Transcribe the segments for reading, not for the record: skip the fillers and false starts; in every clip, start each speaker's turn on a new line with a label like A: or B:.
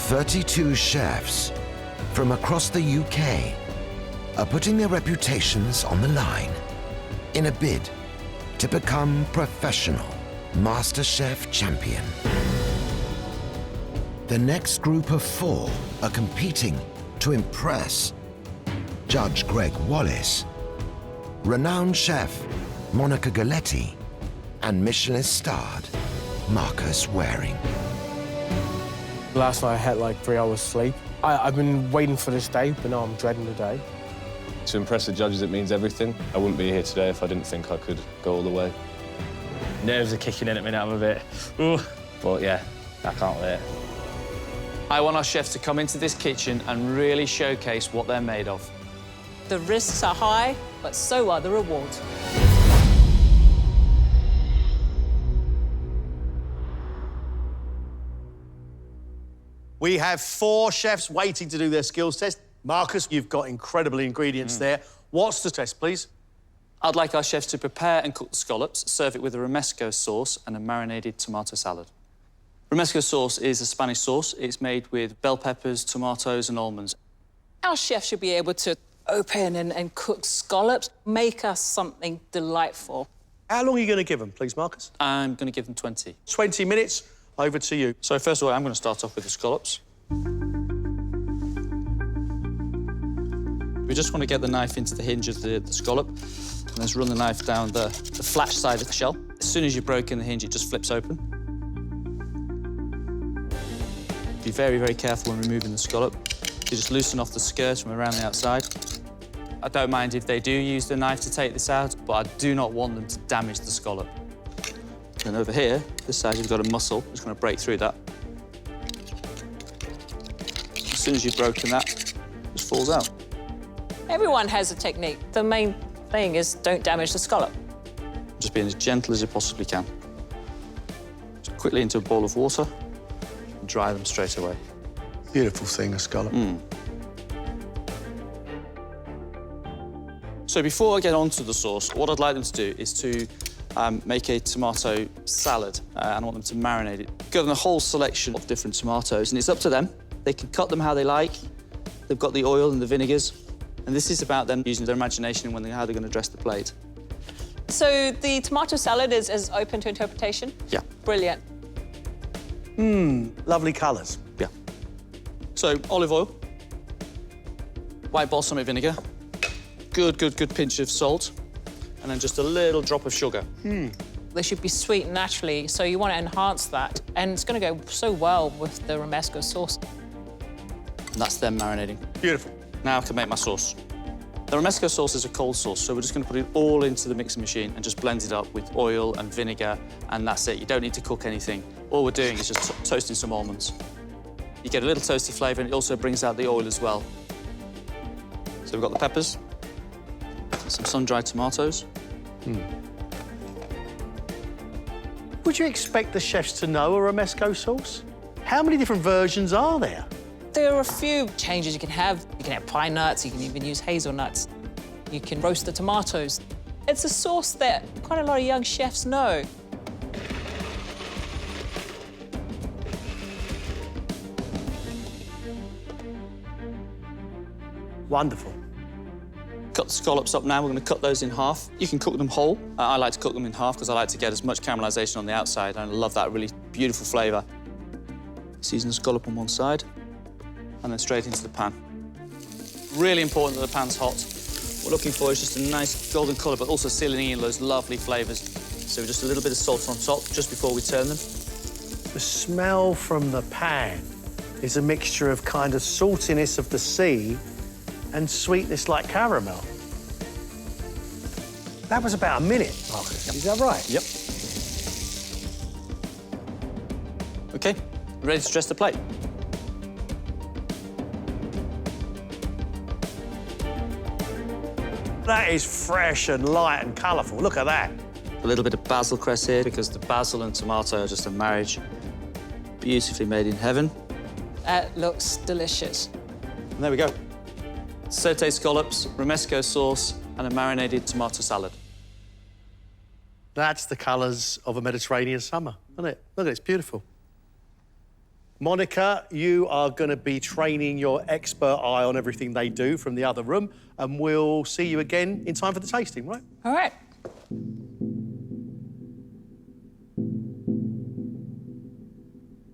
A: 32 chefs from across the UK are putting their reputations on the line in a bid to become professional MasterChef champion. The next group of 4 are competing to impress Judge Greg Wallace, renowned chef Monica Galetti, and Michelin-starred Marcus Wareing.
B: Last night I had like 3 hours sleep. I've been waiting for this day, but now I'm dreading the day.
C: To impress the judges, it means everything. I wouldn't be here today if I didn't think I could go all the way.
D: Nerves are kicking in at me now, I'm a bit... Ooh. But yeah, I can't wait.
E: I want our chefs to come into this kitchen and really showcase what they're made of.
F: The risks are high, but so are the rewards.
G: We have 4 chefs waiting to do their skills test. Marcus, you've got incredible ingredients there. What's the test, please?
E: I'd like our chefs to prepare and cook the scallops, serve it with a romesco sauce and a marinated tomato salad. Romesco sauce is a Spanish sauce. It's made with bell peppers, tomatoes and almonds.
F: Our chef should be able to open and cook scallops, make us something delightful.
G: How long are you going to give them, please, Marcus?
E: I'm going to give them 20.
G: 20 minutes. Over to you.
E: So first of all, I'm going to start off with the scallops. We just want to get the knife into the hinge of the scallop and just run the knife down the flat side of the shell. As soon as you've broken the hinge, it just flips open. Be very, very careful when removing the scallop. You just loosen off the skirt from around the outside. I don't mind if they do use the knife to take this out, but I do not want them to damage the scallop. And over here, this side, you've got a muscle. Just going to break through that. As soon as you've broken that, it just falls out.
F: Everyone has a technique. The main thing is don't damage the scallop.
E: Just being as gentle as you possibly can. Just quickly into a bowl of water and dry them straight away.
G: Beautiful thing, a scallop.
E: So before I get onto the sauce, what I'd like them to do is to make a tomato salad, and I want them to marinate it. Give them a whole selection of different tomatoes, and it's up to them. They can cut them how they like. They've got the oil and the vinegars, and this is about them using their imagination when how they're going to dress the plate.
F: So the tomato salad is open to interpretation?
E: Yeah.
F: Brilliant.
G: Lovely colours.
E: Yeah. So olive oil, white balsamic vinegar, good pinch of salt, and then just a little drop of sugar.
F: They should be sweet naturally, so you want to enhance that. And it's going to go so well with the romesco sauce.
E: And that's them marinating.
G: Beautiful.
E: Now I can make my sauce. The romesco sauce is a cold sauce, so we're just going to put it all into the mixing machine and just blend it up with oil and vinegar, and that's it. You don't need to cook anything. All we're doing is just toasting some almonds. You get a little toasty flavour, and it also brings out the oil as well. So we've got the peppers, some sun-dried tomatoes.
G: Would you expect the chefs to know a romesco sauce? How many different versions are there?
F: There are a few changes you can have. You can have pine nuts, you can even use hazelnuts. You can roast the tomatoes. It's a sauce that quite a lot of young chefs know.
G: Wonderful.
E: Cut the scallops up now. We're going to cut those in half. You can cook them whole. I like to cook them in half because I like to get as much caramelisation on the outside, and I love that really beautiful flavour. Season the scallop on one side, and then straight into the pan. Really important that the pan's hot. What we're looking for is just a nice golden colour, but also sealing in those lovely flavours. So just a little bit of salt on top just before we turn them.
G: The smell from the pan is a mixture of kind of saltiness of the sea and sweetness like caramel. That was about a minute, Marcus. Yep. Is that right?
E: Yep. OK, ready to dress the plate.
G: That is fresh and light and colourful. Look at that.
E: A little bit of basil cress here because the basil and tomato are just a marriage. Beautifully made in heaven.
F: That looks delicious.
E: And there we go. Sauté scallops, romesco sauce, and a marinated tomato salad.
G: That's the colours of a Mediterranean summer, isn't it? Look, it's beautiful. Monica, you are going to be training your expert eye on everything they do from the other room, and we'll see you again in time for the tasting, right?
F: All right.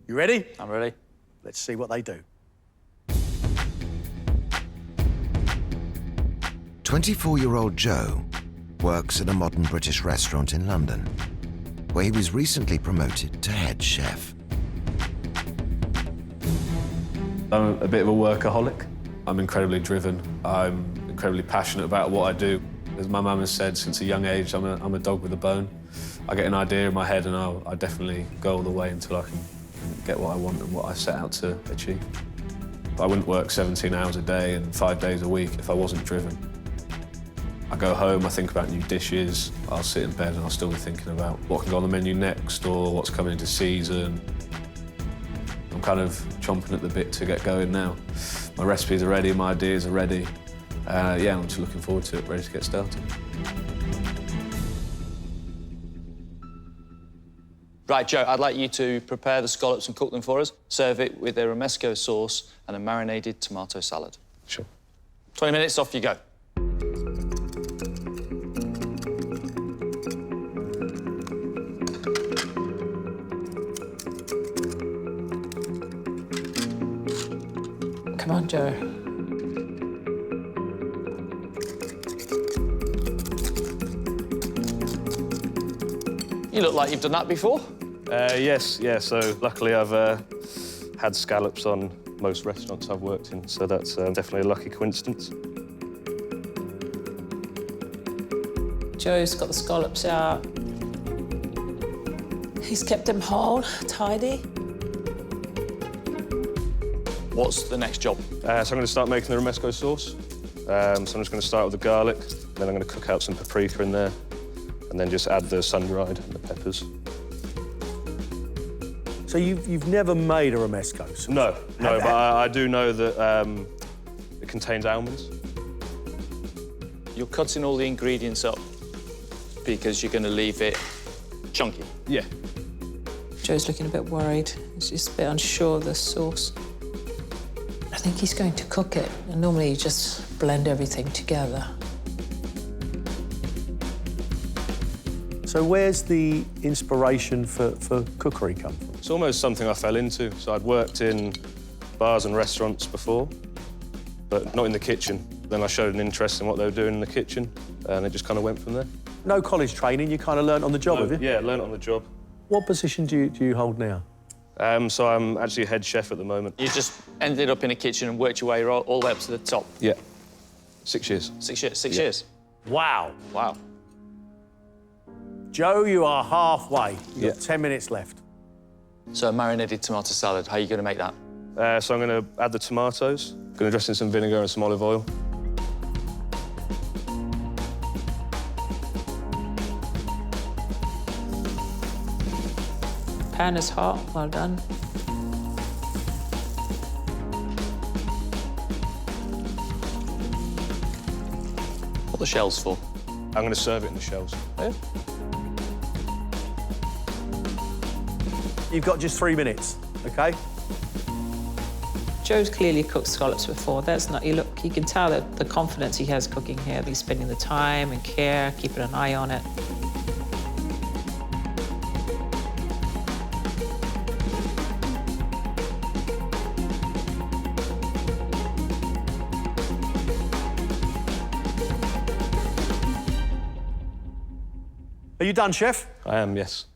G: You ready?
E: I'm ready.
G: Let's see what they do.
A: 24-year-old Joe works at a modern British restaurant in London, where he was recently promoted to head chef.
C: I'm a bit of a workaholic. I'm incredibly driven. I'm incredibly passionate about what I do. As my mum has said since a young age, I'm a dog with a bone. I get an idea in my head and I definitely go all the way until I can get what I want and what I set out to achieve. I wouldn't work 17 hours a day and 5 days a week if I wasn't driven. I go home, I think about new dishes, I'll sit in bed and I'll still be thinking about what can go on the menu next or what's coming into season. I'm kind of chomping at the bit to get going now. My recipes are ready, my ideas are ready. Yeah, I'm just looking forward to it, ready to get started.
E: Right, Joe, I'd like you to prepare the scallops and cook them for us. Serve it with a romesco sauce and a marinated tomato salad.
C: Sure.
E: 20 minutes, off you go.
F: Come on, Joe.
E: You look like you've done that before.
C: Yes, yeah, so luckily I've had scallops on most restaurants I've worked in, so that's definitely a lucky coincidence.
F: Joe's got the scallops out. He's kept them whole, tidy.
E: What's the next job?
C: So I'm going to start making the romesco sauce. So I'm just going to start with the garlic, then I'm going to cook out some paprika in there, and then just add the sun-dried and the peppers.
G: So you've never made a romesco sauce?
C: No, but I do know that it contains almonds.
E: You're cutting all the ingredients up because you're going to leave it chunky.
C: Yeah.
F: Joe's looking a bit worried. He's just a bit unsure of the sauce. I think he's going to cook it, and normally you just blend everything together.
G: So where's the inspiration for cookery come from?
C: It's almost something I fell into. So I'd worked in bars and restaurants before, but not in the kitchen. Then I showed an interest in what they were doing in the kitchen, and it just kind of went from there.
G: No college training, you kind of learnt on the job, have you?
C: Yeah, learned on the job.
G: What position do you hold now?
C: So I'm actually head chef at the moment.
E: You just ended up in a kitchen and worked your way all the way up to the top.
C: Yeah. 6 years.
E: 6 years. 6 years.
G: Wow.
E: Wow.
G: Joe, you are halfway. You've got
C: Yeah.
G: 10 minutes left.
E: So marinated tomato salad, how are you going to make that?
C: So I'm going to add the tomatoes. Going to dress in some vinegar and some olive oil.
F: Pan is hot, well done.
E: What are the shells for?
C: I'm going to serve it in the shells.
E: Yeah.
G: You've got just 3 minutes, OK?
F: Joe's clearly cooked scallops before. That's not, you can tell that the confidence he has cooking here. He's spending the time and care, keeping an eye on it.
G: Are you done, chef?
C: I am, yes.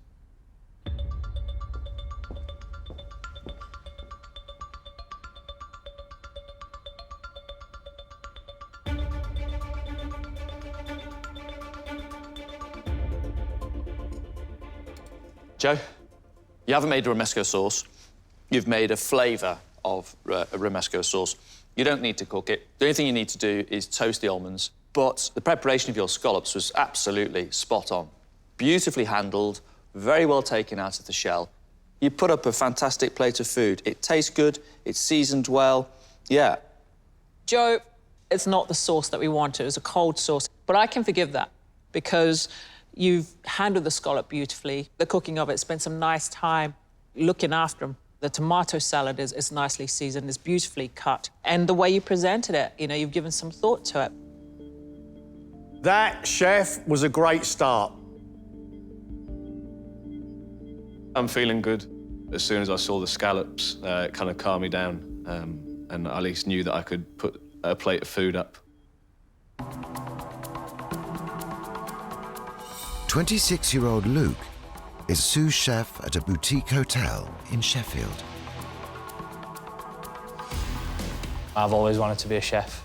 E: Joe, you haven't made a romesco sauce. You've made a flavour of a romesco sauce. You don't need to cook it. The only thing you need to do is toast the almonds. But the preparation of your scallops was absolutely spot on. Beautifully handled, very well taken out of the shell. You put up a fantastic plate of food. It tastes good, it's seasoned well. Yeah.
F: Joe, it's not the sauce that we wanted. It was a cold sauce. But I can forgive that because you've handled the scallop beautifully. The cooking of it, spent some nice time looking after them. The tomato salad is nicely seasoned, it's beautifully cut. And the way you presented it, you know, you've given some thought to it.
G: That, chef, was a great start.
C: I'm feeling good. As soon as I saw the scallops, it kind of calmed me down, and I at least knew that I could put a plate of food up.
A: 26-year-old Luke is sous chef at a boutique hotel in Sheffield.
D: I've always wanted to be a chef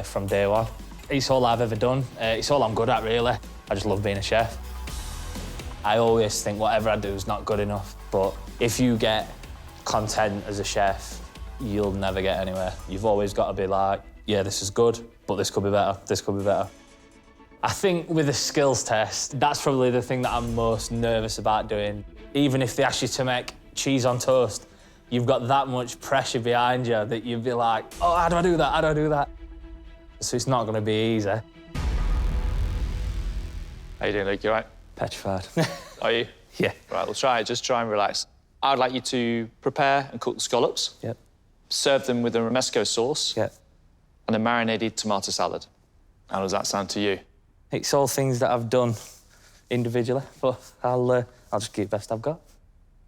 D: from day one. It's all I've ever done. It's all I'm good at, really. I just love being a chef. I always think whatever I do is not good enough, but if you get content as a chef, you'll never get anywhere. You've always got to be like, yeah, this is good, but this could be better, this could be better. I think with the skills test, that's probably the thing that I'm most nervous about doing. Even if they ask you to make cheese on toast, you've got that much pressure behind you that you'd be like, oh, how do I do that, how do I do that? So it's not going to be easy.
E: How you doing, Luke? You all right?
D: Petrified.
E: Are you?
D: Yeah.
E: Right, we'll just try and relax. I'd like you to prepare and cook the scallops.
D: Yep.
E: Serve them with a romesco sauce.
D: Yep.
E: And a marinated tomato salad. How does that sound to you?
D: It's all things that I've done individually, but I'll just keep the best I've got.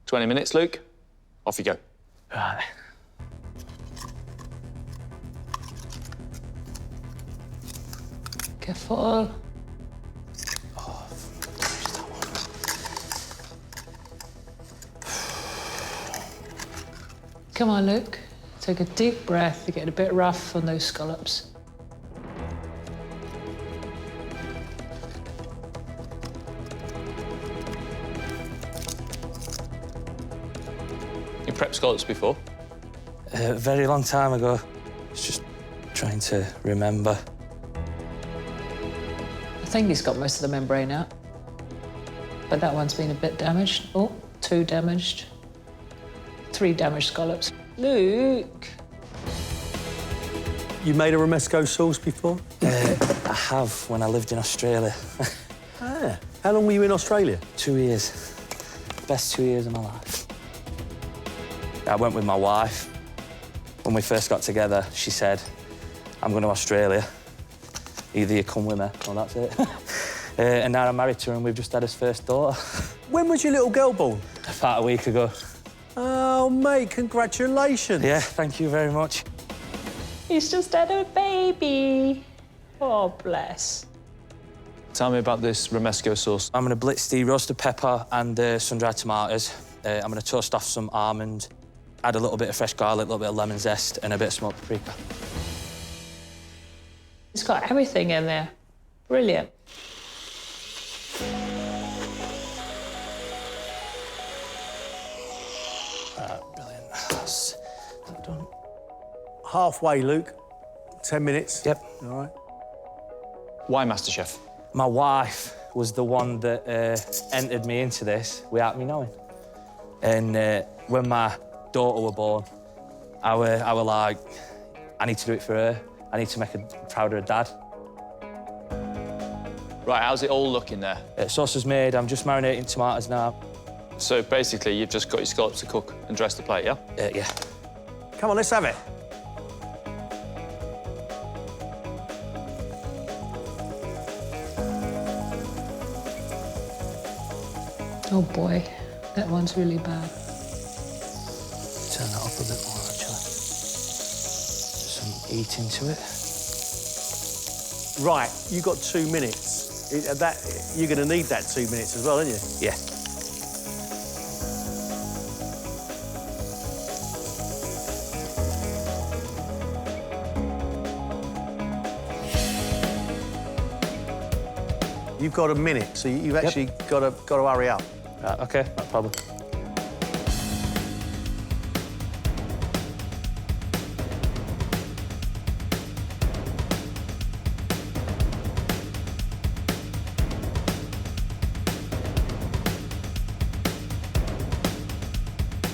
E: 20 minutes, Luke. Off you go.
D: Right.
F: Careful. Come on, Luke. Take a deep breath. You're getting a bit rough on those scallops.
E: You prepped scallops before?
D: A very long time ago. It's just trying to remember.
F: I think he's got most of the membrane out. But that one's been a bit damaged. Oh, 2 damaged. 3 damaged scallops. Luke!
G: You made a romesco sauce before?
D: I have, when I lived in Australia.
G: Ah. How long were you in Australia?
D: 2 years. Best 2 years of my life. I went with my wife. When we first got together, she said, I'm going to Australia. Either you come with me, or that's it. And now I'm married to her and we've just had his first daughter.
G: When was your little girl born?
D: About a week ago.
G: Oh, mate, congratulations.
D: Yeah, thank you very much.
F: He's just had a baby. Oh, bless.
E: Tell me about this romesco sauce.
D: I'm going to blitz the roasted pepper and sun-dried tomatoes. I'm going to toast off some almond, add a little bit of fresh garlic, a little bit of lemon zest, and a bit of smoked paprika.
F: It's got everything in there. Brilliant.
D: Brilliant. That's that done.
G: Halfway, Luke. 10 minutes.
D: Yep.
G: All right.
E: Why MasterChef?
D: My wife was the one that entered me into this without me knowing. And when my daughter was born, I were like, I need to do it for her. I need to make her proud of her dad.
E: Right, how's it all looking there?
D: Sauce is made. I'm just marinating tomatoes now.
E: So basically, you've just got your scallops to cook and dress the plate, yeah?
D: Yeah.
G: Come on, let's have it.
F: Oh, boy. That one's really bad.
D: Turn that up a bit more, actually. Some heat into it.
G: Right, you got 2 minutes. You're going to need that 2 minutes as well, aren't you?
D: Yeah.
G: You've got a minute, so you've actually got to hurry up.
D: OK, no problem.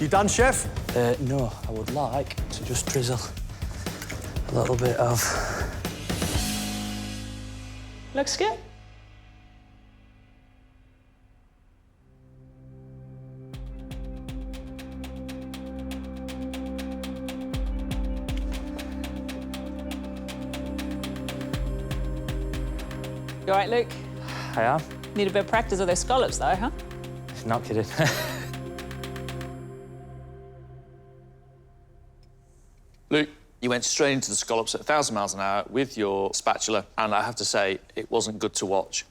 G: You done, chef?
D: No, I would like to just drizzle a little bit of...
F: Looks good. You all right, Luke?
D: I am.
F: Need a bit of practice with those scallops, though, huh?
D: Not kidding.
E: Luke, you went straight into the scallops at 1,000 miles an hour with your spatula, and I have to say, it wasn't good to watch.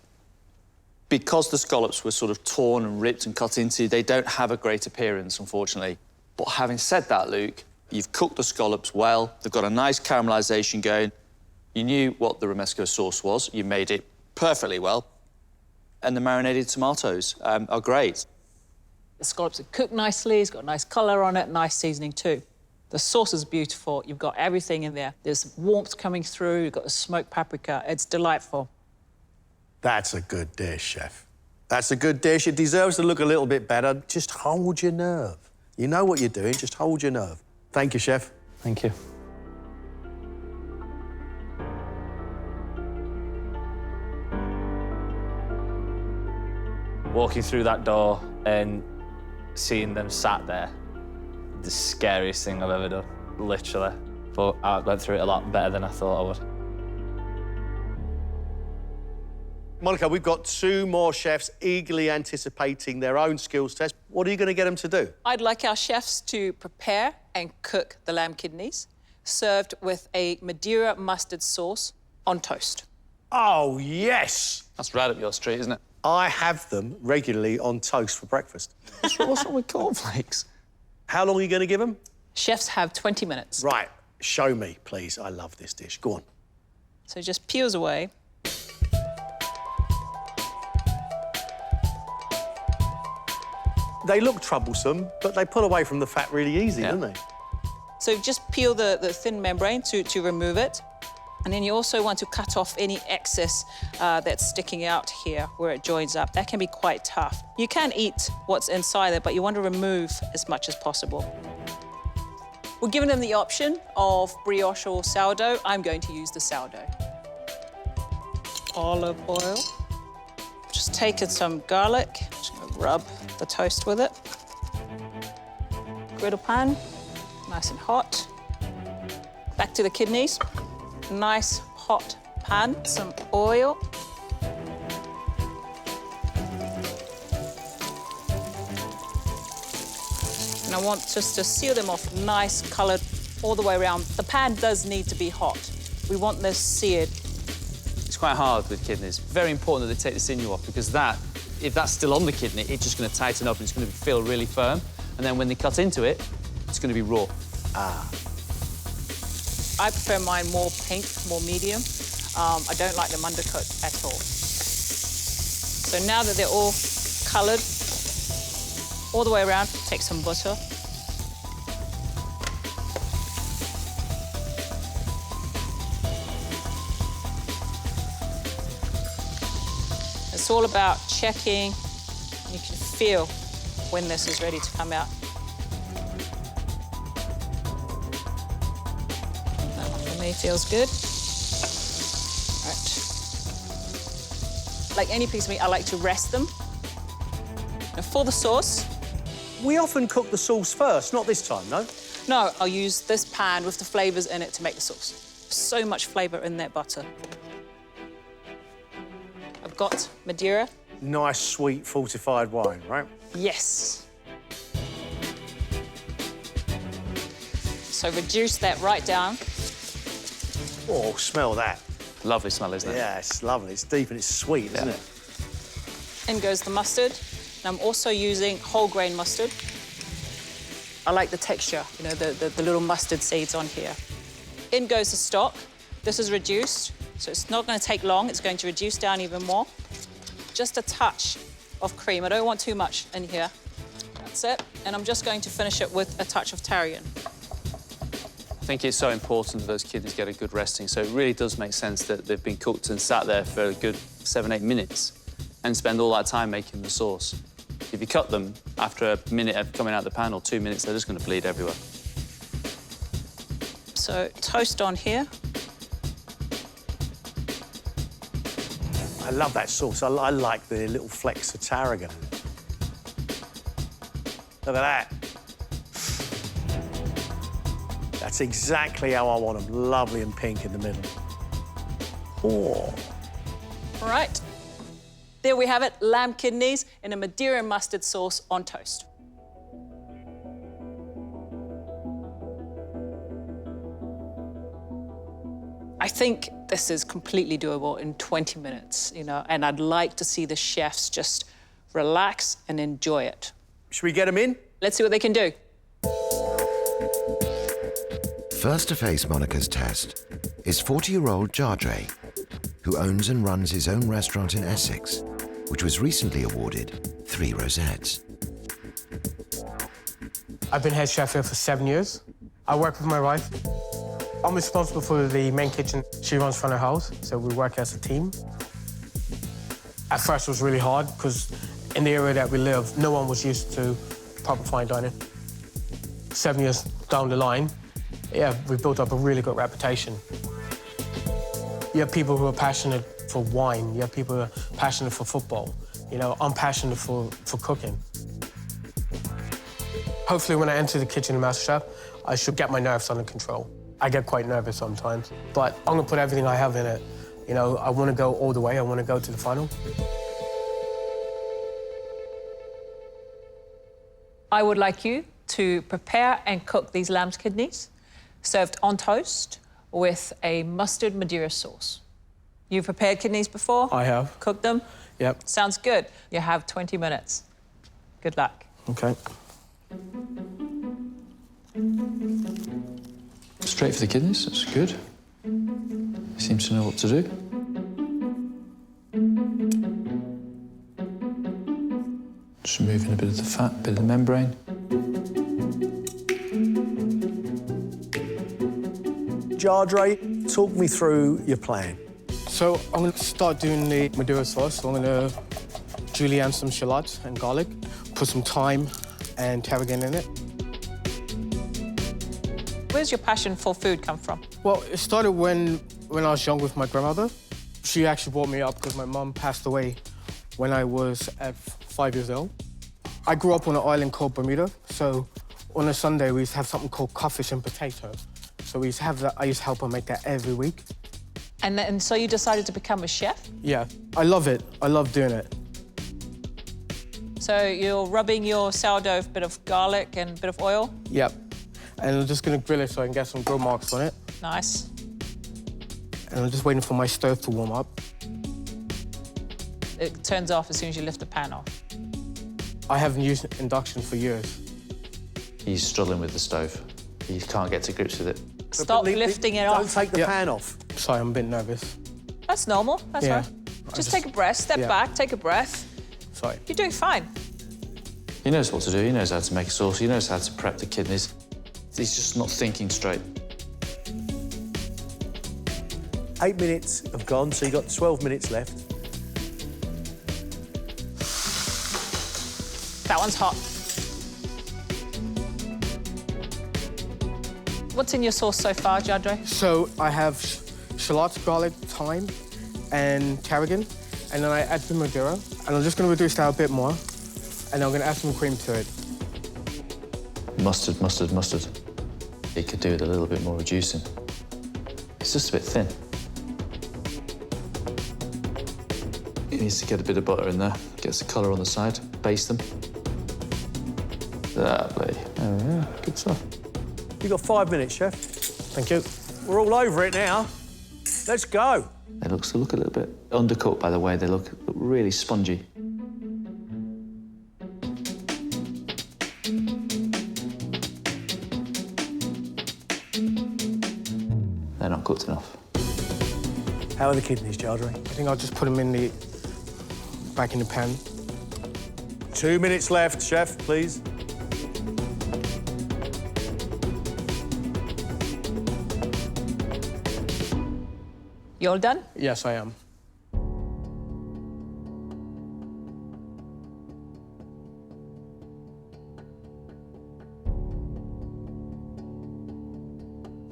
E: Because the scallops were sort of torn and ripped and cut into, they don't have a great appearance, unfortunately. But having said that, Luke, you've cooked the scallops well. They've got a nice caramelisation going. You knew what the romesco sauce was. You made it perfectly well. And the marinated tomatoes are great.
F: The scallops are cooked nicely. It's got a nice colour on it, nice seasoning too. The sauce is beautiful. You've got everything in there. There's warmth coming through. You've got the smoked paprika. It's delightful.
G: That's a good dish, chef. That's a good dish. It deserves to look a little bit better. Just hold your nerve. You know what you're doing. Just hold your nerve. Thank you, chef.
D: Thank you. Walking through that door and seeing them sat there, the scariest thing I've ever done, literally. But I went through it a lot better than I thought I would.
G: Monica, we've got 2 more chefs eagerly anticipating their own skills test. What are you going to get them to do?
F: I'd like our chefs to prepare and cook the lamb kidneys, served with a Madeira mustard sauce on toast.
G: Oh, yes!
E: That's right up your street, isn't it?
G: I have them regularly on toast for breakfast.
E: What's wrong with cornflakes?
G: How long are you going to give them?
F: Chefs have 20 minutes.
G: Right, show me, please. I love this dish. Go on.
F: So just peels away.
G: They look troublesome, but they pull away from the fat really easy, don't they?
F: So just peel the thin membrane to remove it. And then you also want to cut off any excess that's sticking out here where it joins up. That can be quite tough. You can eat what's inside there, but you want to remove as much as possible. We're giving them the option of brioche or sourdough. I'm going to use the sourdough. Olive oil. Just taking some garlic. Just gonna rub the toast with it. Griddle pan, nice and hot. Back to the kidneys. Nice hot pan, some oil. And I want just to seal them off nice, coloured all the way around. The pan does need to be hot. We want this seared.
E: It's quite hard with kidneys. Very important that they take the sinew off, because if that's still on the kidney, it's just going to tighten up and it's going to feel really firm. And then when they cut into it, it's going to be raw.
G: Ah.
F: I prefer mine more pink, more medium. I don't like them undercooked at all. So now that they're all coloured all the way around, take some butter. It's all about checking. You can feel when this is ready to come out. That one for me feels good. All right. Like any piece of meat, I like to rest them. Now for the sauce.
G: We often cook the sauce first, not this time, no?
F: No, I'll use this pan with the flavours in it to make the sauce. So much flavour in that butter. I've got Madeira.
G: Nice, sweet, fortified wine, right?
F: Yes. So reduce that right down.
G: Oh, smell that.
E: Lovely smell, isn't it?
G: Yeah, it's lovely. It's deep and it's sweet, isn't it?
F: In goes the mustard. And I'm also using whole grain mustard. I like the texture, you know, the little mustard seeds on here. In goes the stock. This is reduced, so it's not going to take long. It's going to reduce down even more. Just a touch of cream. I don't want too much in here. That's it. And I'm just going to finish it with a touch of tarragon.
E: I think it's so important that those kidneys get a good resting, so it really does make sense that they've been cooked and sat there for a good 7-8 minutes and spend all that time making the sauce. If you cut them after a minute of coming out the pan or 2 minutes, they're just going to bleed everywhere.
F: So toast on here.
G: I love that sauce. I like the little flecks of tarragon in it. Look at that. That's exactly how I want them. Lovely and pink in the middle. Oh.
F: Right. There we have it, lamb kidneys in a Madeira mustard sauce on toast. I think this is completely doable in 20 minutes, you know, and I'd like to see the chefs just relax and enjoy it.
G: Should we get them in?
F: Let's see what they can do.
A: First to face Monica's test is 40-year-old Jardre, who owns and runs his own restaurant in Essex, which was recently awarded 3 rosettes.
B: I've been head chef here for 7 years. I work with my wife. I'm responsible for the main kitchen. She runs front of house, so we work as a team. At first, it was really hard because in the area that we live, no one was used to proper fine dining. 7 years down the line, yeah, we built up a really good reputation. You have people who are passionate for wine. You have people who are passionate for football. You know, I'm passionate for cooking. Hopefully, when I enter the kitchen of MasterChef, I should get my nerves under control. I get quite nervous sometimes, but I'm gonna put everything I have in it. You know, I wanna go all the way. I wanna go to the final.
F: I would like you to prepare and cook these lamb's kidneys, served on toast with a mustard Madeira sauce. You've prepared kidneys before?
B: I have.
F: Cooked them?
B: Yep.
F: Sounds good. You have 20 minutes. Good luck.
B: Okay.
H: Straight for the kidneys, that's good. He seems to know what to do. Just removing a bit of the fat, a bit of the membrane.
G: Jardre, talk me through your plan.
B: So I'm gonna start doing the Madeira sauce. So I'm gonna julienne some shallots and garlic, put some thyme and tarragon in it.
F: Where's your passion for food come from?
B: Well, it started when I was young with my grandmother. She actually brought me up because my mum passed away when I was at 5 years old. I grew up on an island called Bermuda, so on a Sunday we used to have something called codfish and potato. So we used to have that. I used to help her make that every week.
F: And so you decided to become a chef?
B: Yeah, I love it. I love doing it.
F: So you're rubbing your sourdough with a bit of garlic and a bit of oil?
B: Yep. And I'm just gonna grill it so I can get some grill marks on it.
F: Nice.
B: And I'm just waiting for my stove to warm up.
F: It turns off as soon as you lift the pan off.
B: I haven't used induction for years.
H: He's struggling with the stove. He can't get to grips with it.
F: Stop lifting it off.
G: Don't take the pan off.
B: Sorry, I'm a bit nervous.
F: That's normal, that's
B: Yeah.
F: right. Just take a breath, step back, take a breath.
B: Sorry.
F: You're doing fine.
H: He knows what to do. He knows how to make a sauce. He knows how to prep the kidneys. He's just not thinking straight.
G: 8 minutes have gone, so you've got 12 minutes left.
F: That one's hot. What's in your sauce so far, Jardre?
B: So I have shallots, garlic, thyme, and tarragon, and then I add the Madeira. And I'm just gonna reduce that a bit more, and I'm gonna add some cream to it.
H: Mustard, mustard, mustard. He could do it a little bit more reducing. It's just a bit thin. He needs to get a bit of butter in there, gets the colour on the side, baste them. Lovely. Oh, yeah, good stuff.
G: You've got 5 minutes, Chef.
B: Thank you.
G: We're all over it now. Let's go.
H: They look a little bit undercooked, by the way. They look really spongy. They're not cooked enough.
G: How are the kidneys, Jardre?
B: I think I'll just put them back in the pan.
G: 2 minutes left, Chef, please.
F: You all done?
B: Yes, I am.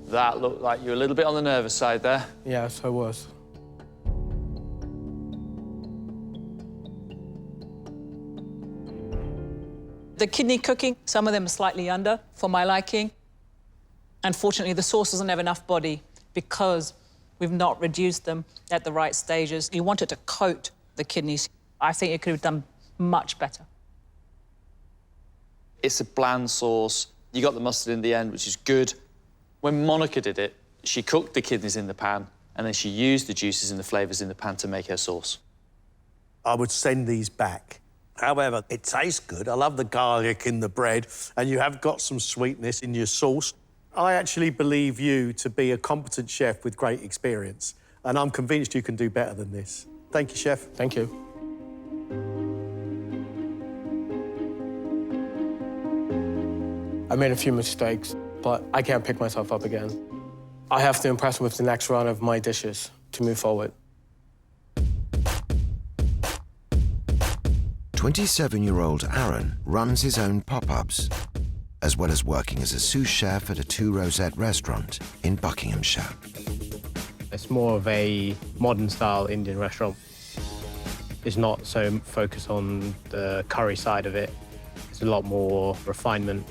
H: That looked like you're a little bit on the nervous side there.
B: Yes, I was.
F: The kidney cooking, some of them are slightly under for my liking. Unfortunately, the sauce doesn't have enough body because We've not reduced them at the right stages. You want it to coat the kidneys. I think it could have done much better.
H: It's a bland sauce. You got the mustard in the end, which is good. When Monica did it, she cooked the kidneys in the pan and then she used the juices and the flavours in the pan to make her sauce.
G: I would send these back. However, it tastes good. I love the garlic in the bread, and you have got some sweetness in your sauce. I actually believe you to be a competent chef with great experience, and I'm convinced you can do better than this. Thank you, Chef.
B: Thank you. I made a few mistakes, but I can't pick myself up again. I have to impress with the next round of my dishes to move forward.
A: 27-year-old Aaron runs his own pop-ups, as well as working as a sous chef at a Two Rosette restaurant in Buckinghamshire.
B: It's more of a modern-style Indian restaurant. It's not so focused on the curry side of it. It's a lot more refinement.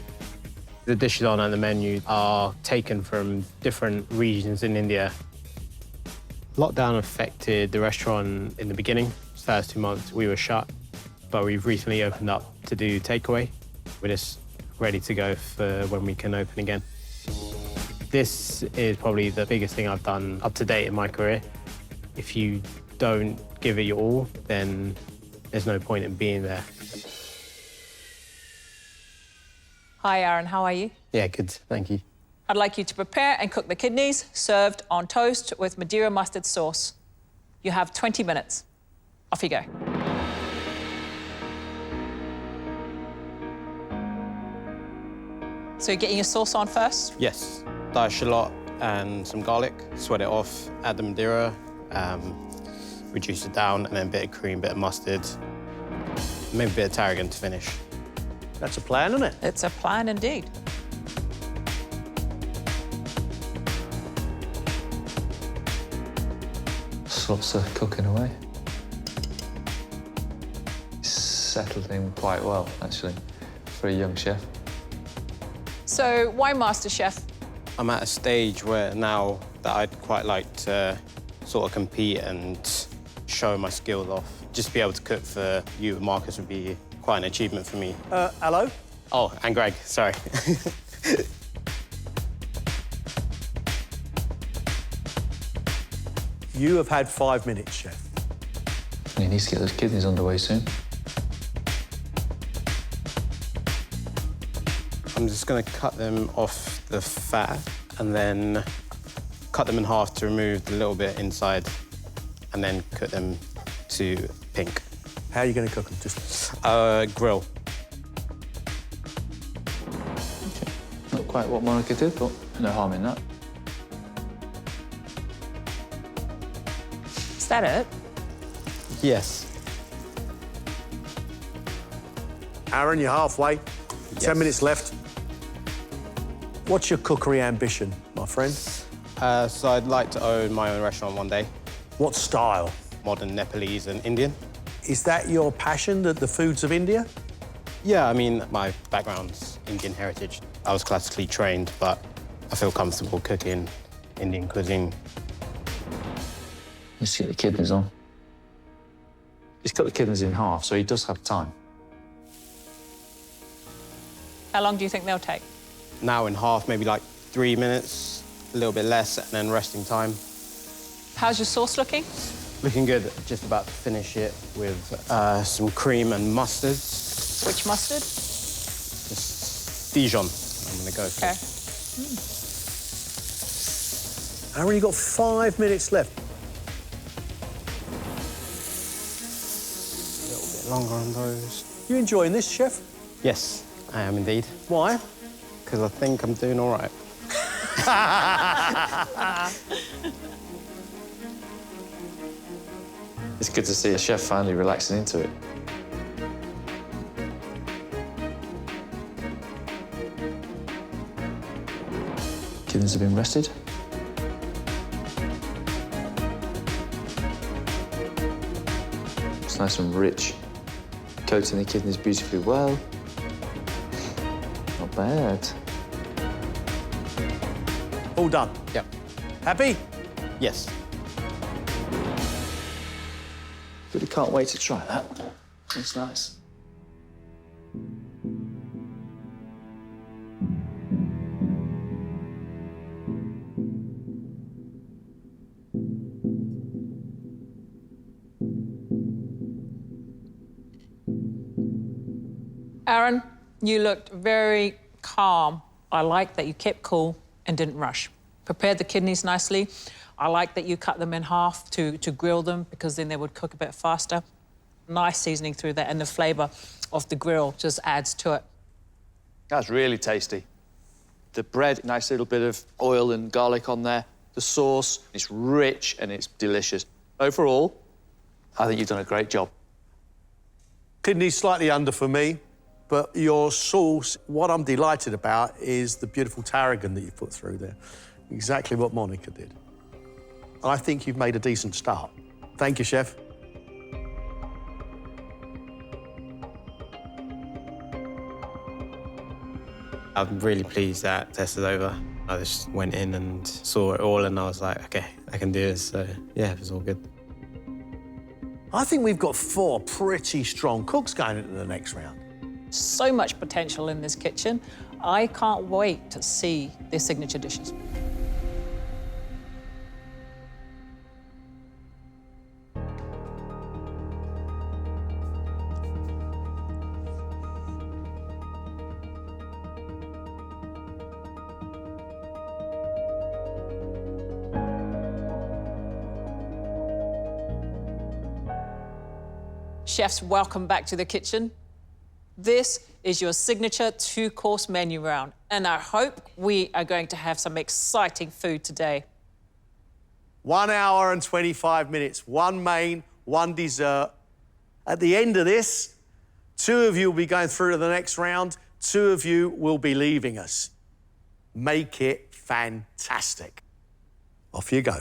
B: The dishes on the menu are taken from different regions in India. Lockdown affected the restaurant in the beginning. The first 2 months we were shut, but we've recently opened up to do takeaway. We're just ready to go for when we can open again. This is probably the biggest thing I've done up to date in my career. If you don't give it your all, then there's no point in being there.
F: Hi, Aaron, how are you?
B: Yeah, good, thank you.
F: I'd like you to prepare and cook the kidneys, served on toast with Madeira mustard sauce. You have 20 minutes. Off you go. So you're getting your sauce on first?
B: Yes, diced shallot and some garlic, sweat it off, add the Madeira, reduce it down, and then a bit of cream, bit of mustard, maybe a bit of tarragon to finish.
G: That's a plan, isn't it?
F: It's a plan indeed.
H: Sauce are cooking away. It's settled in quite well, actually, for a young chef.
F: So why MasterChef?
B: I'm at a stage where now that I'd quite like to sort of compete and show my skills off. Just be able to cook for you and Marcus would be quite an achievement for me.
G: Hello?
B: Oh, and Greg, sorry.
G: You have had 5 minutes, Chef.
H: He needs to get those kidneys underway soon.
B: I'm just going to cut them off the fat and then cut them in half to remove the little bit inside and then cook them to pink.
G: How are you going to cook them? Just
B: grill.
H: Okay. Not quite what Monica did, but no harm in that.
F: Is that it?
B: Yes.
G: Aaron, you're halfway.
B: Yes.
G: 10 minutes left. What's your cookery ambition, my friend?
B: So I'd like to own my own restaurant one day.
G: What style?
B: Modern Nepalese and Indian.
G: Is that your passion, the foods of India?
B: Yeah, I mean, my background's Indian heritage. I was classically trained, but I feel comfortable cooking Indian cuisine.
H: Let's get the kidneys on. He's cut the kidneys in half, so he does have time.
F: How long do you think they'll take?
B: Now in half, maybe like 3 minutes, a little bit less, and then resting time.
F: How's your sauce looking?
B: Looking good. Just about to finish it with some cream and mustard.
F: Which mustard?
B: Just Dijon, I'm gonna go for.
F: Okay.
G: Aaron, you've got 5 minutes left.
B: A little bit longer on those.
G: You enjoying this, Chef?
B: Yes, I am indeed.
G: Why?
B: Because I think I'm doing all right.
H: It's good to see a chef finally relaxing into it. Kidneys have been rested. It's nice and rich. Coating the kidneys beautifully well. Not bad.
G: All done.
B: Yep.
G: Happy?
B: Yes.
H: Really can't wait to try that. It's nice.
F: Aaron, you looked very calm. I like that you kept cool and didn't rush. Prepared the kidneys nicely. I like that you cut them in half to grill them because then they would cook a bit faster. Nice seasoning through that, and the flavour of the grill just adds to it.
H: That's really tasty. The bread, nice little bit of oil and garlic on there. The sauce, it's rich and it's delicious. Overall, I think you've done a great job.
G: Kidneys slightly under for me, but your sauce, what I'm delighted about is the beautiful tarragon that you put through there. Exactly what Monica did. I think you've made a decent start. Thank you, Chef.
I: I'm really pleased that test is over. I just went in and saw it all and I was like, OK, I can do this. So, yeah, it was all good.
G: I think we've got 4 pretty strong cooks going into the next round.
F: So much potential in this kitchen. I can't wait to see their signature dishes. Chefs, welcome back to the kitchen. This is your signature 2-course menu round, and I hope we are going to have some exciting food today.
G: 1 hour and 25 minutes, 1 main, 1 dessert. At the end of this, 2 of you will be going through to the next round, 2 of you will be leaving us. Make it fantastic. Off you go.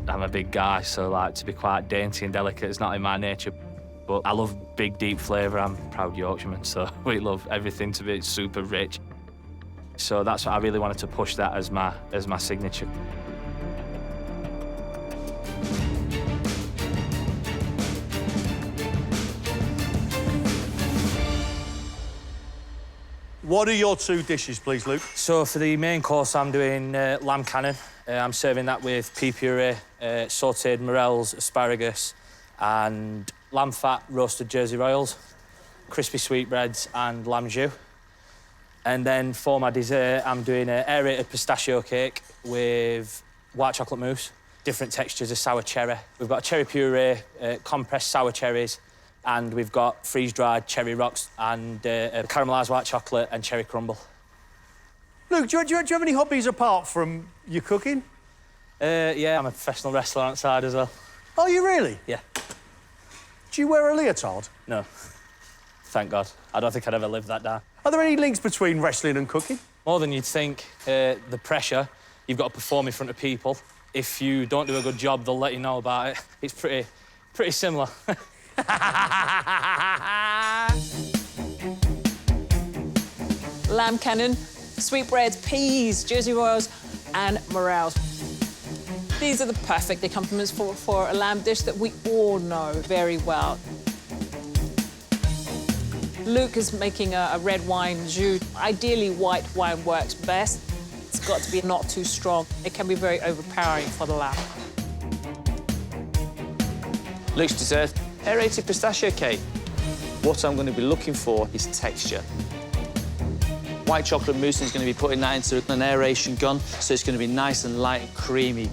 D: I'm a big guy, so like to be quite dainty and delicate is not in my nature. But I love big, deep flavour. I'm a proud Yorkshireman, so we love everything to be super rich. So that's what I really wanted to push that as my signature.
G: What are your 2 dishes, please, Luke?
D: So for the main course, I'm doing lamb cannon. I'm serving that with pea puree, sautéed morels, asparagus, and lamb fat roasted Jersey Royals, crispy sweetbreads, and lamb jus. And then for my dessert, I'm doing an aerated pistachio cake with white chocolate mousse, different textures of sour cherry. We've got cherry puree, compressed sour cherries, and we've got freeze-dried cherry rocks and caramelised white chocolate and cherry crumble.
G: Luke, do you have any hobbies apart from your cooking?
D: Yeah, I'm a professional wrestler outside as well.
G: Are you really?
D: Yeah.
G: Do you wear a leotard?
D: No. Thank God. I don't think I'd ever live that down.
G: Are there any links between wrestling and cooking?
D: More than you'd think. The pressure, you've got to perform in front of people. If you don't do a good job, they'll let you know about it. It's pretty similar.
F: Lamb cannon, sweetbreads, peas, Jersey Royals, and morels. These are the perfect accompaniments for a lamb dish that we all know very well. Luke is making a red wine jus. Ideally, white wine works best. It's got to be not too strong. It can be very overpowering for the lamb.
H: Luke's dessert, aerated pistachio cake. What I'm going to be looking for is texture. White chocolate mousse is going to be putting that into an aeration gun, so it's going to be nice and light and creamy.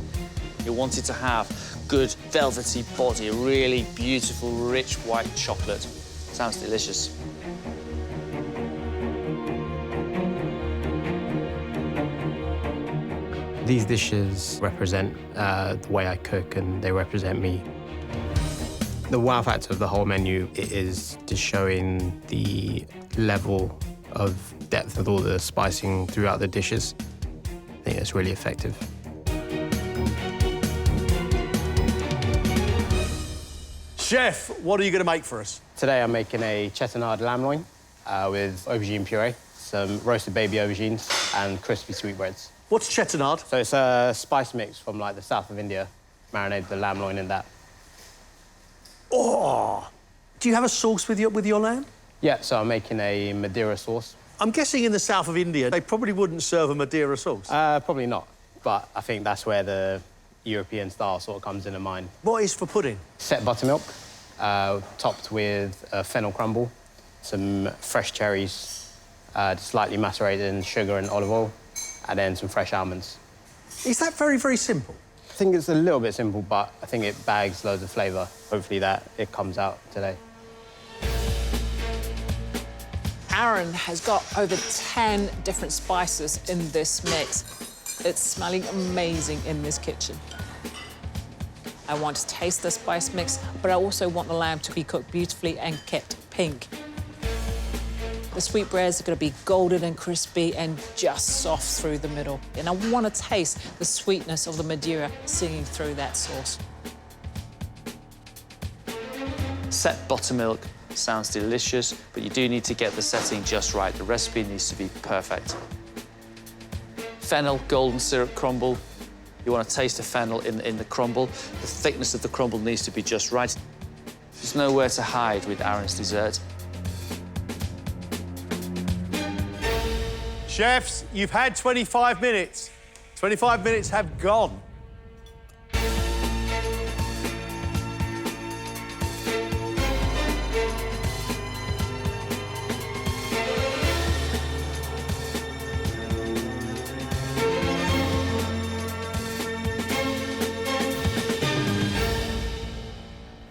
H: You want it to have good velvety body, a really beautiful, rich white chocolate. Sounds delicious.
I: These dishes represent the way I cook and they represent me. The wow factor of the whole menu is just showing the level of depth of all the spicing throughout the dishes. I think it's really effective.
G: Chef, what are you going to make for us?
I: Today I'm making a chestnut lamb loin with aubergine puree, some roasted baby aubergines and crispy sweetbreads.
G: What's chestnut?
I: So it's a spice mix from like the south of India. Marinated the lamb loin in that.
G: Oh! Do you have a sauce with your lamb?
I: Yeah, so I'm making a Madeira sauce.
G: I'm guessing in the south of India, they probably wouldn't serve a Madeira sauce.
I: Probably not, but I think that's where the European style sort of comes into mind.
G: What is for pudding?
I: Set buttermilk, topped with fennel crumble, some fresh cherries, slightly macerated in sugar and olive oil, and then some fresh almonds.
G: Is that very, very simple?
I: I think it's a little bit simple, but I think it bags loads of flavour. Hopefully it comes out today.
F: Aaron has got over 10 different spices in this mix. It's smelling amazing in this kitchen. I want to taste the spice mix, but I also want the lamb to be cooked beautifully and kept pink. The sweetbreads are going to be golden and crispy and just soft through the middle. And I want to taste the sweetness of the Madeira singing through that sauce.
E: Set buttermilk sounds delicious, but you do need to get the setting just right. The recipe needs to be perfect. Fennel golden syrup crumble. You want to taste the fennel in the crumble. The thickness of the crumble needs to be just right. There's nowhere to hide with Aaron's dessert.
G: Chefs, you've had 25 minutes. 25 minutes have gone.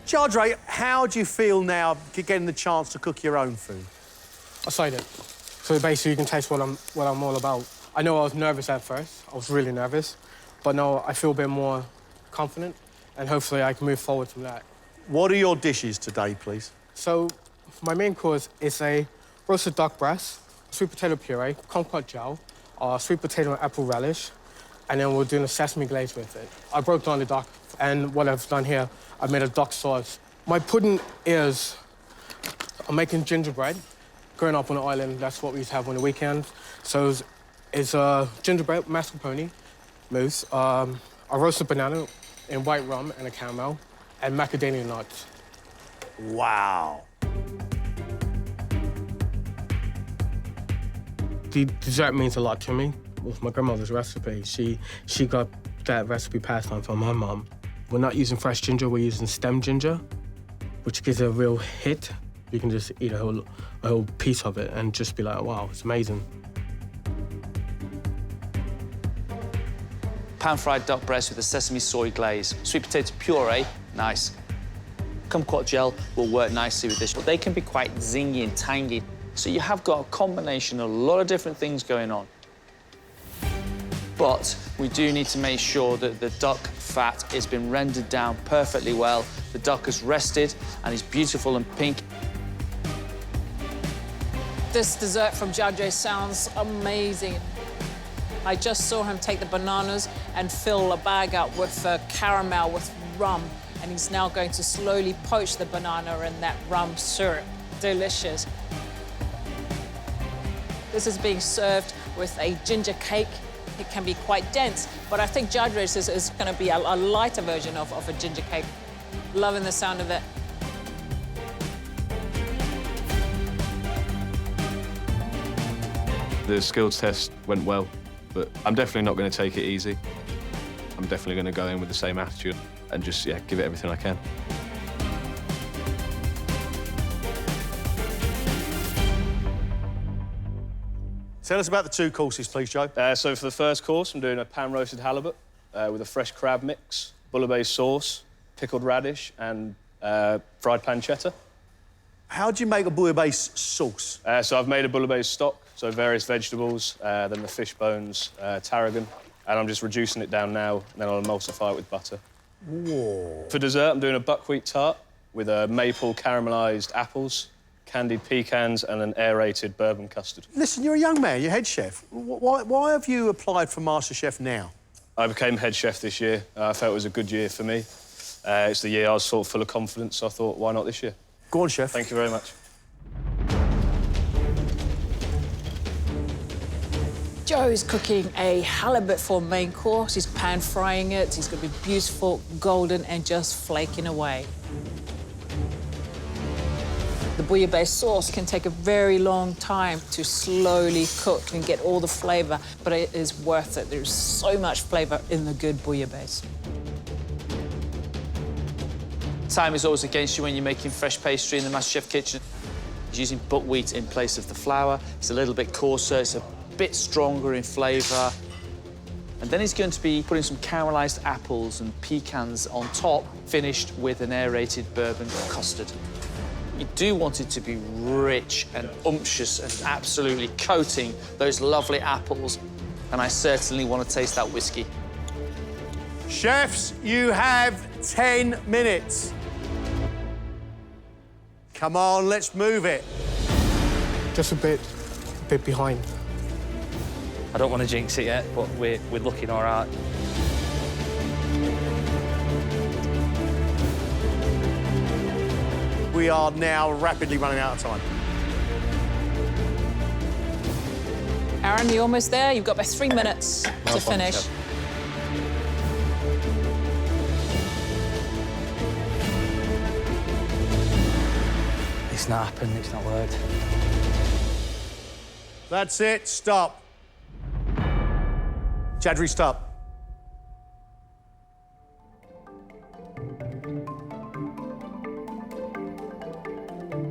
G: Jardre, how do you feel now getting the chance to cook your own food?
B: Excited. So basically you can taste what I'm all about. I know I was nervous at first. I was really nervous. But now I feel a bit more confident and hopefully I can move forward from that.
G: What are your dishes today, please?
B: So my main course is a roasted duck breast, sweet potato puree, kumquat gel, sweet potato and apple relish, and then we're doing a sesame glaze with it. I broke down the duck, and what I've done here, I've made a duck sauce. My pudding is, I'm making gingerbread. Growing up on an island, that's what we used to have on the weekends. So it's gingerbread, mascarpone, mousse, a roasted banana in white rum and a caramel, and macadamia nuts.
G: Wow.
B: The dessert means a lot to me. With my grandmother's recipe, she got that recipe passed on from my mom. We're not using fresh ginger, we're using stem ginger, which gives it a real hit. You can just eat a whole piece of it and just be like, wow, it's amazing.
E: Pan-fried duck breast with a sesame soy glaze. Sweet potato puree, nice. Kumquat gel will work nicely with this, but they can be quite zingy and tangy. So you have got a combination of a lot of different things going on. But we do need to make sure that the duck fat has been rendered down perfectly well. The duck has rested and is beautiful and pink.
F: This dessert from Jardre sounds amazing. I just saw him take the bananas and fill a bag up with caramel with rum, and he's now going to slowly poach the banana in that rum syrup. Delicious. This is being served with a ginger cake. It can be quite dense, but I think Jardre's is going to be a lighter version of a ginger cake. Loving the sound of it.
C: The skills test went well, but I'm definitely not going to take it easy. I'm definitely going to go in with the same attitude and just, yeah, give it everything I can.
G: Tell us about the two courses, please, Joe.
C: So for the first course, I'm doing a pan-roasted halibut with a fresh crab mix, bouillabaisse sauce, pickled radish, and fried pancetta.
G: How do you make a bouillabaisse sauce?
C: So I've made a bouillabaisse stock, so various vegetables, then the fish bones, tarragon, and I'm just reducing it down now, and then I'll emulsify it with butter.
G: Whoa.
C: For dessert, I'm doing a buckwheat tart with maple caramelised apples, candied pecans, and an aerated bourbon custard.
G: Listen, you're a young man, you're head chef. Why have you applied for MasterChef now?
C: I became head chef this year. I felt it was a good year for me. It's the year I was sort of full of confidence, so I thought, why not this year?
G: Go on, chef.
C: Thank you very much.
F: Joe is cooking a halibut for main course. He's pan frying it. It's going to be beautiful, golden, and just flaking away. The bouillabaisse sauce can take a very long time to slowly cook and get all the flavour, but it is worth it. There's so much flavour in the good bouillabaisse.
E: Time is always against you when you're making fresh pastry in the MasterChef kitchen. He's using buckwheat in place of the flour. It's a little bit coarser, it's a bit stronger in flavour. And then he's going to be putting some caramelised apples and pecans on top, finished with an aerated bourbon custard. You do want it to be rich and umptious and absolutely coating those lovely apples. And I certainly want to taste that whiskey.
G: Chefs, you have 10 minutes. Come on, let's move it.
B: Just a bit behind.
D: I don't want to jinx it yet, but we're looking all right.
G: We are now rapidly running out of time.
F: Aaron, you're almost there. You've got about 3 minutes to finish.
D: Chef. It's not happened, it's not worked.
G: That's it, stop. Chadri, stop.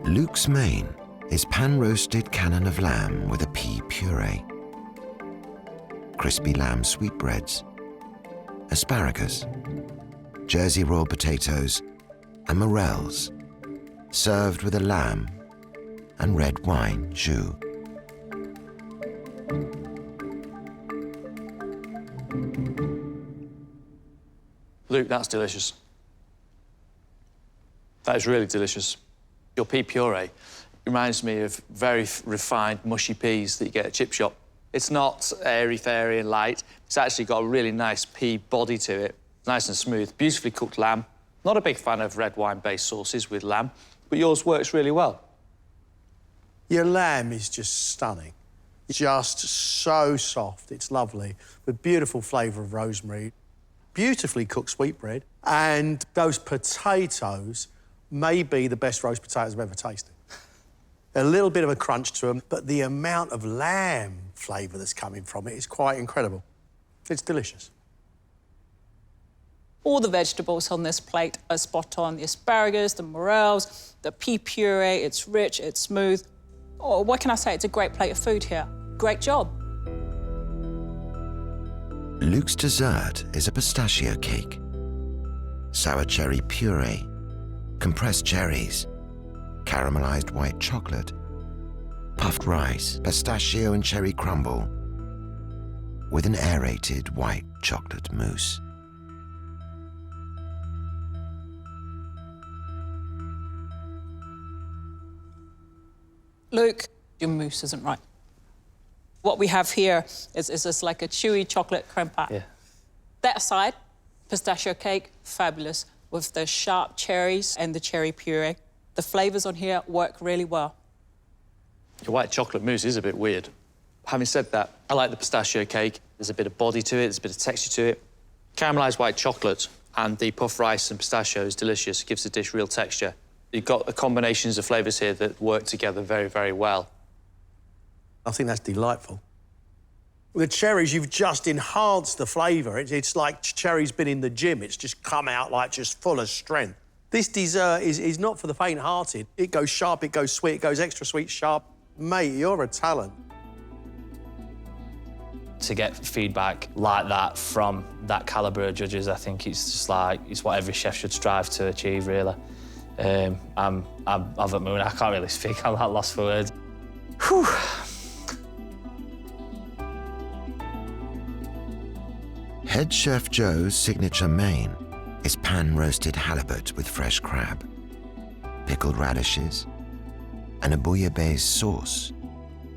A: Luke's main is pan-roasted cannon of lamb with a pea puree, crispy lamb sweetbreads, asparagus, Jersey roll potatoes, and morels, served with a lamb and red wine jus.
E: Luke, that's delicious. That is really delicious. Your pea puree reminds me of very refined, mushy peas that you get at chip shop. It's not airy-fairy and light. It's actually got a really nice pea body to it. Nice and smooth, beautifully cooked lamb. Not a big fan of red wine-based sauces with lamb, but yours works really well.
G: Your lamb is just stunning. Just so soft, it's lovely, with beautiful flavour of rosemary, beautifully cooked sweetbread, and those potatoes may be the best roast potatoes I've ever tasted. A little bit of a crunch to them, but the amount of lamb flavour that's coming from it is quite incredible. It's delicious.
F: All the vegetables on this plate are spot on. The asparagus, the morels, the pea puree, it's rich, it's smooth. Oh, what can I say? It's a great plate of food here. Great job.
A: Luke's dessert is a pistachio cake, sour cherry puree, compressed cherries, caramelized white chocolate, puffed rice, pistachio and cherry crumble, with an aerated white chocolate mousse.
F: Luke, your mousse isn't right. What we have here is just like a chewy chocolate creme pie.
D: Yeah.
F: That aside, pistachio cake, fabulous, with the sharp cherries and the cherry puree. The flavours on here work really well.
E: Your white chocolate mousse is a bit weird. Having said that, I like the pistachio cake. There's a bit of body to it, there's a bit of texture to it. Caramelised white chocolate and the puffed rice and pistachio is delicious. It gives the dish real texture. You've got the combinations of flavours here that work together very, very well.
G: I think that's delightful. With the cherries, you've just enhanced the flavour. It's like cherries been in the gym. It's just come out like just full of strength. This dessert is not for the faint-hearted. It goes sharp, it goes sweet, it goes extra sweet, sharp. Mate, you're a talent.
D: To get feedback like that from that calibre of judges, I think it's just like, it's what every chef should strive to achieve, really. I'm over the moon. I can't really speak. I'm that lost for words. Whew.
A: Head Chef Joe's signature main is pan-roasted halibut with fresh crab, pickled radishes, and a bouillabaisse sauce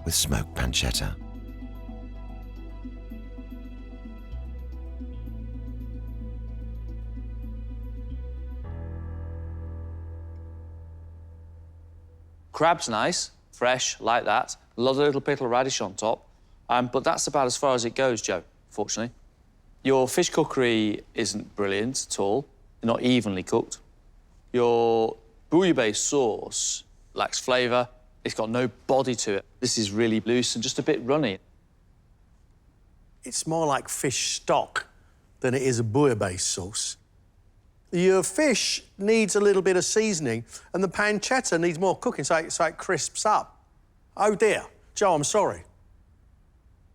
A: with smoked pancetta.
H: Crab's nice, fresh, like that. A lot of little pickle radish on top. But that's about as far as it goes, Joe, fortunately. Your fish cookery isn't brilliant at all. They're not evenly cooked. Your bouillabaisse sauce lacks flavour. It's got no body to it. This is really loose and just a bit runny.
G: It's more like fish stock than it is a bouillabaisse sauce. Your fish needs a little bit of seasoning and the pancetta needs more cooking so it crisps up. Oh, dear. Joe, I'm sorry.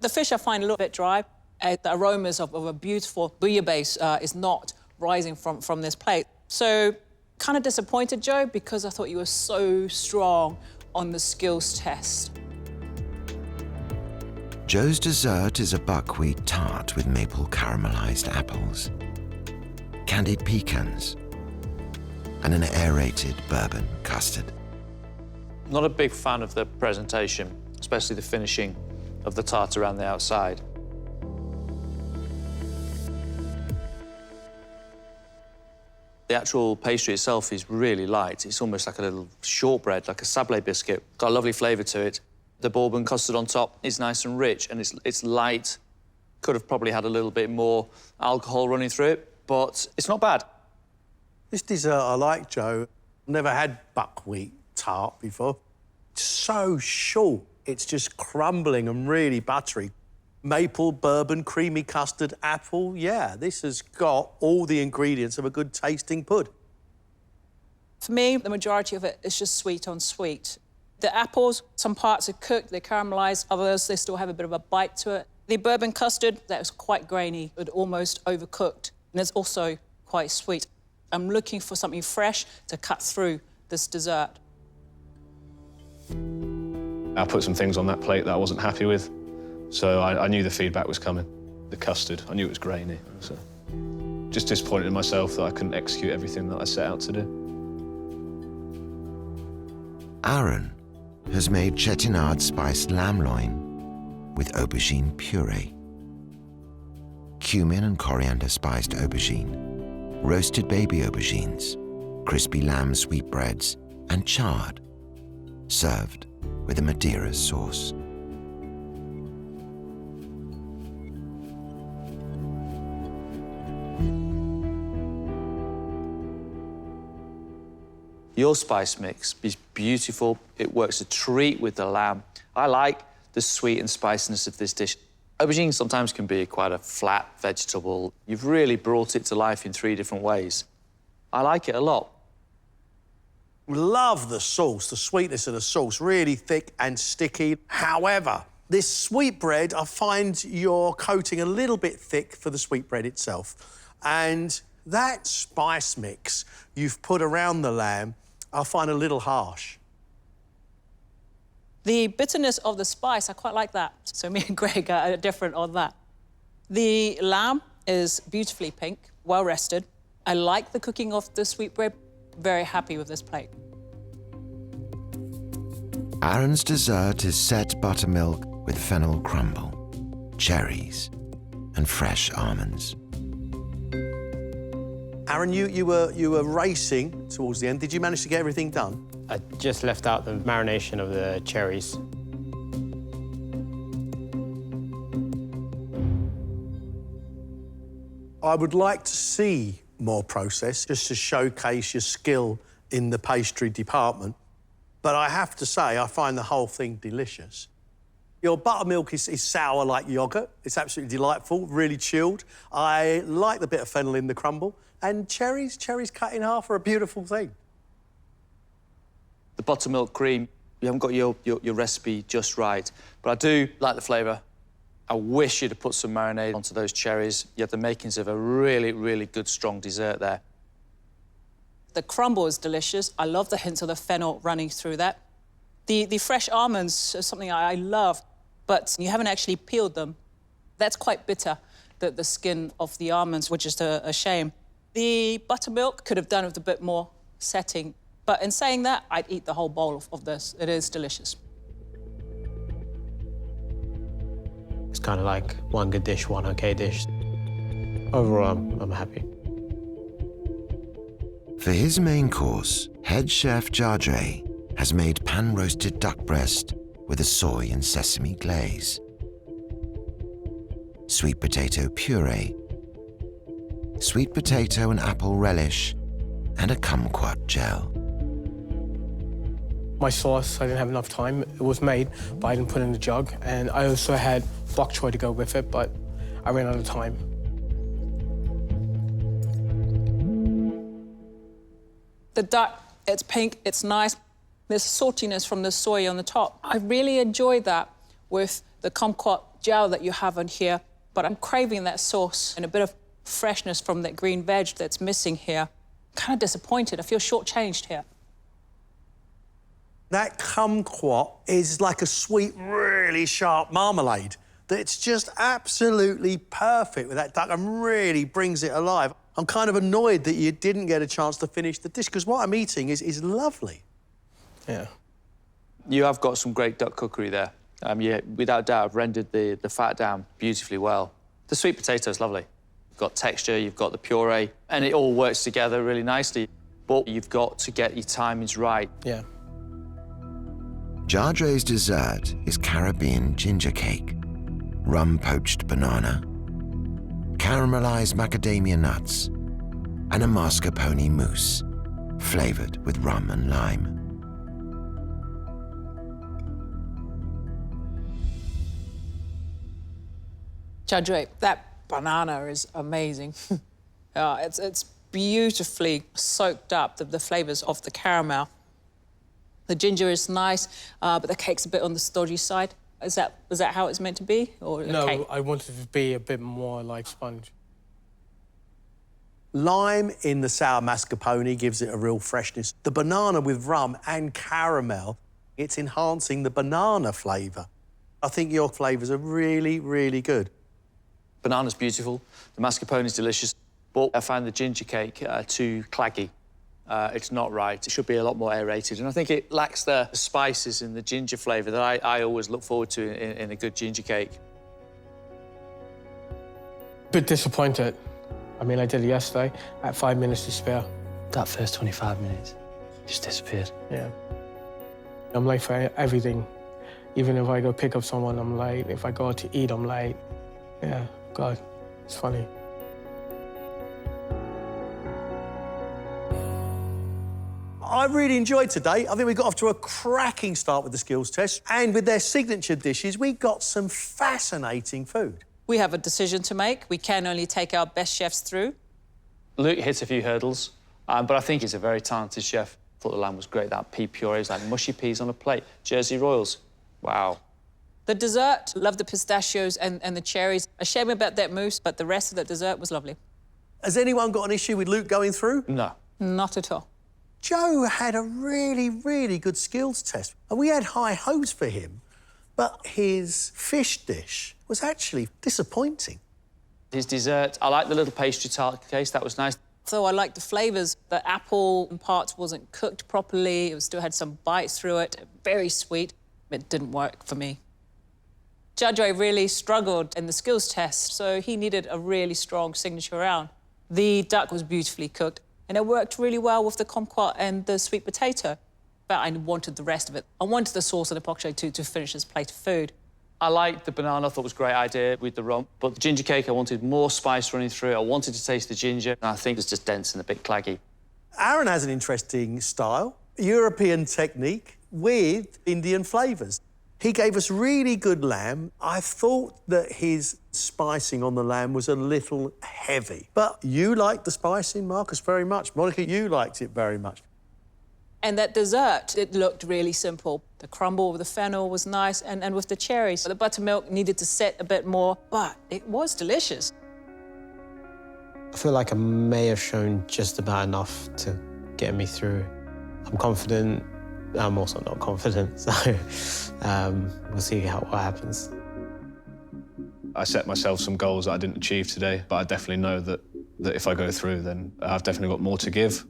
F: The fish I find a little bit dry. The aromas of a beautiful bouillabaisse is not rising from this plate. So, kind of disappointed, Joe, because I thought you were so strong on the skills test.
A: Joe's dessert is a buckwheat tart with maple caramelized apples, candied pecans, and an aerated bourbon custard.
H: Not a big fan of the presentation, especially the finishing of the tart around the outside. The actual pastry itself is really light. It's almost like a little shortbread, like a sablé biscuit. Got a lovely flavour to it. The bourbon custard on top is nice and rich, and it's light. Could have probably had a little bit more alcohol running through it, but it's not bad.
G: This dessert I like, Joe. Never had buckwheat tart before. It's so short. It's just crumbling and really buttery. Maple, bourbon, creamy custard, apple. Yeah, this has got all the ingredients of a good tasting pud.
F: For me, the majority of it is just sweet on sweet. The apples, some parts are cooked, they're caramelised, others, they still have a bit of a bite to it. The bourbon custard, that was quite grainy, but almost overcooked, and it's also quite sweet. I'm looking for something fresh to cut through this dessert.
C: I put some things on that plate that I wasn't happy with, so I knew the feedback was coming. The custard, I knew it was grainy, so just disappointed in myself that I couldn't execute everything that I set out to do.
A: Aaron has made chettinade spiced lamb loin with aubergine puree, cumin and coriander spiced aubergine, roasted baby aubergines, crispy lamb sweetbreads, and chard, served with a Madeira sauce.
H: Your spice mix is beautiful. It works a treat with the lamb. I like the sweet and spiciness of this dish. Aubergine sometimes can be quite a flat vegetable. You've really brought it to life in 3 different ways. I like it a lot.
G: Love the sauce, the sweetness of the sauce, really thick and sticky. However, this sweetbread, I find your coating a little bit thick for the sweetbread itself. And that spice mix you've put around the lamb, I find a little harsh.
F: The bitterness of the spice, I quite like that. So me and Greg are different on that. The lamb is beautifully pink, well rested. I like the cooking of the sweetbread. Very happy with this plate.
A: Aaron's dessert is set buttermilk with fennel crumble, cherries, and fresh almonds.
G: Aaron, you were racing towards the end. Did you manage to get everything done?
I: I just left out the marination of the cherries.
G: I would like to see more process, just to showcase your skill in the pastry department. But I have to say, I find the whole thing delicious. Your buttermilk is sour like yoghurt. It's absolutely delightful, really chilled. I like the bit of fennel in the crumble. And cherries cut in half are a beautiful thing.
H: The buttermilk cream, you haven't got your recipe just right, but I do like the flavour. I wish you'd have put some marinade onto those cherries. You have the makings of a really, really good, strong dessert there.
F: The crumble is delicious. I love the hints of the fennel running through that. The fresh almonds is something I love, but you haven't actually peeled them. That's quite bitter, the skin of the almonds, which is a shame. The buttermilk could have done with a bit more setting, But in saying that, I'd eat the whole bowl of this. It is delicious.
I: It's kind of like one good dish, one okay dish. Overall, I'm happy.
A: For his main course, head chef Jardre has made pan-roasted duck breast with a soy and sesame glaze, sweet potato puree, sweet potato and apple relish, and a kumquat gel.
B: My sauce, I didn't have enough time. It was made, but I didn't put it in the jug. And I also had bok choy to go with it, but I ran out of time.
F: The duck, it's pink, it's nice. There's saltiness from the soy on the top. I really enjoy that with the kumquat gel that you have on here, but I'm craving that sauce and a bit of freshness from that green veg that's missing here. Kind of disappointed. I feel shortchanged here.
G: That kumquat is like a sweet, really sharp marmalade that's just absolutely perfect with that duck and really brings it alive. I'm kind of annoyed that you didn't get a chance to finish the dish, because what I'm eating is lovely.
B: Yeah.
E: You have got some great duck cookery there. You, without doubt, have rendered the fat down beautifully well. The sweet potato is lovely. You've got texture, you've got the puree, and it all works together really nicely. But you've got to get your timings right.
B: Yeah.
A: Jardre's dessert is Caribbean ginger cake, rum-poached banana, caramelized macadamia nuts, and a mascarpone mousse, flavored with rum and lime.
F: Jardre, that banana is amazing. It's beautifully soaked up, the flavors of the caramel. The ginger is nice, but the cake's a bit on the stodgy side. Was that how it's meant to be? Or
B: No,
F: cake?
B: I wanted it to be a bit more like sponge.
G: Lime in the sour mascarpone gives it a real freshness. The banana with rum and caramel, it's enhancing the banana flavour. I think your flavours are really, really good.
E: Banana's beautiful, the mascarpone is delicious, but I find the ginger cake too claggy. It's not right. It should be a lot more aerated, and I think it lacks the spices and the ginger flavour that I always look forward to in a good ginger cake.
B: Bit disappointed. I mean, I did it yesterday. I had 5 minutes to spare.
D: That first 25 minutes just disappeared.
B: Yeah. I'm late for everything. Even if I go pick up someone, I'm late. If I go out to eat, I'm late. Yeah, God, it's funny.
G: I really enjoyed today. I think we got off to a cracking start with the skills test, and with their signature dishes, we got some fascinating food.
F: We have a decision to make. We can only take our best chefs through.
E: Luke hit a few hurdles, but I think he's a very talented chef. Thought the lamb was great. That pea puree is like mushy peas on a plate. Jersey Royals, wow.
F: The dessert, love the pistachios and the cherries. A shame about that mousse, but the rest of the dessert was lovely.
G: Has anyone got an issue with Luke going through?
E: No.
F: Not at all.
G: Joe had a really, really good skills test, and we had high hopes for him, but his fish dish was actually disappointing.
E: His dessert, I like the little pastry tart case. That was nice.
F: So I liked the flavours. The apple in parts wasn't cooked properly. It still had some bites through it. Very sweet. It didn't work for me. Jardre really struggled in the skills test, so he needed a really strong signature round. The duck was beautifully cooked, and it worked really well with the kumquat and the sweet potato. But I wanted the rest of it. I wanted the sauce and the bok choy to finish this plate of food.
E: I liked the banana. I thought it was a great idea with the rum. But the ginger cake, I wanted more spice running through it. I wanted to taste the ginger, and I think it's just dense and a bit claggy.
G: Aaron has an interesting style, European technique with Indian flavours. He gave us really good lamb. I thought that his spicing on the lamb was a little heavy. But you liked the spicing, Marcus, very much. Monica, you liked it very much.
F: And that dessert, it looked really simple. The crumble with the fennel was nice, and with the cherries. The buttermilk needed to set a bit more, but it was delicious.
I: I feel like I may have shown just about enough to get me through. I'm confident. I'm also not confident, so we'll see what happens.
C: I set myself some goals that I didn't achieve today, but I definitely know that if I go through, then I've definitely got more to give.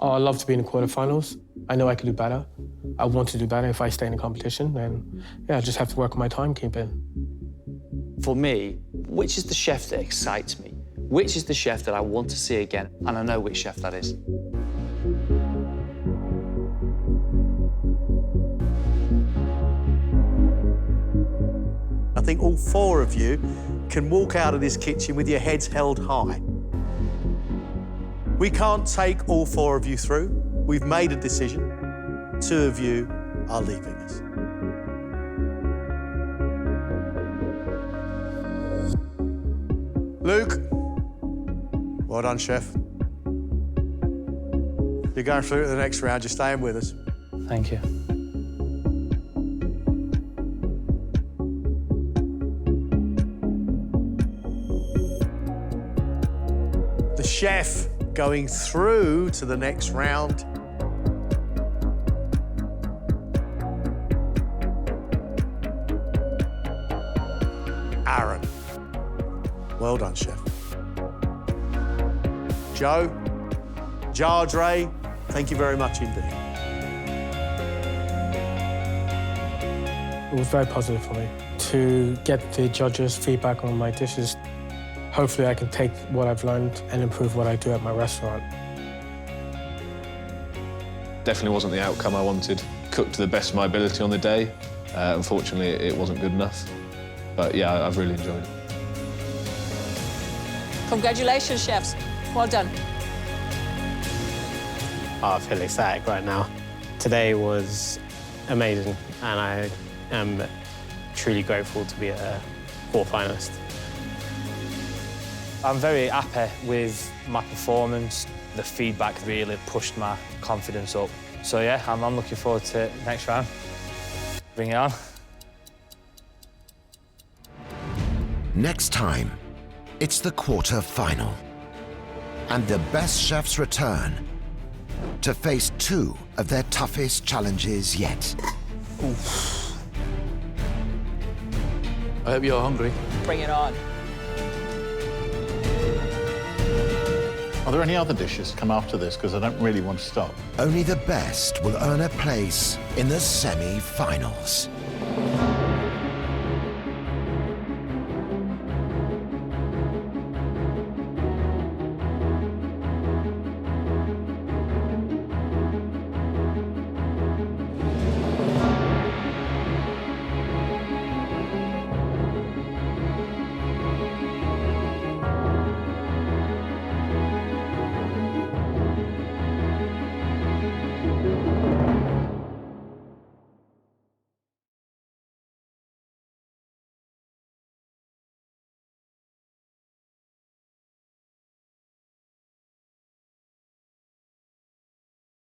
B: Oh, I love to be in the quarterfinals. I know I can do better. I want to do better if I stay in the competition. And yeah, I just have to work on my timekeeping.
H: For me, which is the chef that excites me? Which is the chef that I want to see again? And I know which chef that is.
G: I think all 4 of you can walk out of this kitchen with your heads held high. We can't take all 4 of you through. We've made a decision. 2 of you are leaving us. Luke, well done, chef. You're going through to the next round. You're staying with us.
D: Thank you.
G: The chef going through to the next round. Aaron. Well done, chef. Joe, Jardre, thank you very much indeed.
B: It was very positive for me to get the judges' feedback on my dishes. Hopefully I can take what I've learned and improve what I do at my restaurant.
C: Definitely wasn't the outcome I wanted. Cooked to the best of my ability on the day. Unfortunately, it wasn't good enough. But yeah, I've really enjoyed it.
F: Congratulations, chefs. Well done.
I: Oh, I feel ecstatic right now. Today was amazing, and I am truly grateful to be a quarter-finalist.
D: I'm very happy with my performance. The feedback really pushed my confidence up. So yeah, I'm looking forward to the next round. Bring it on.
A: Next time, it's the quarter-final. And the best chefs return to face 2 of their toughest challenges yet.
E: Oof. I hope you're hungry.
F: Bring it on.
J: Are there any other dishes come after this? Because I don't really want to stop.
A: Only the best will earn a place in the semi-finals.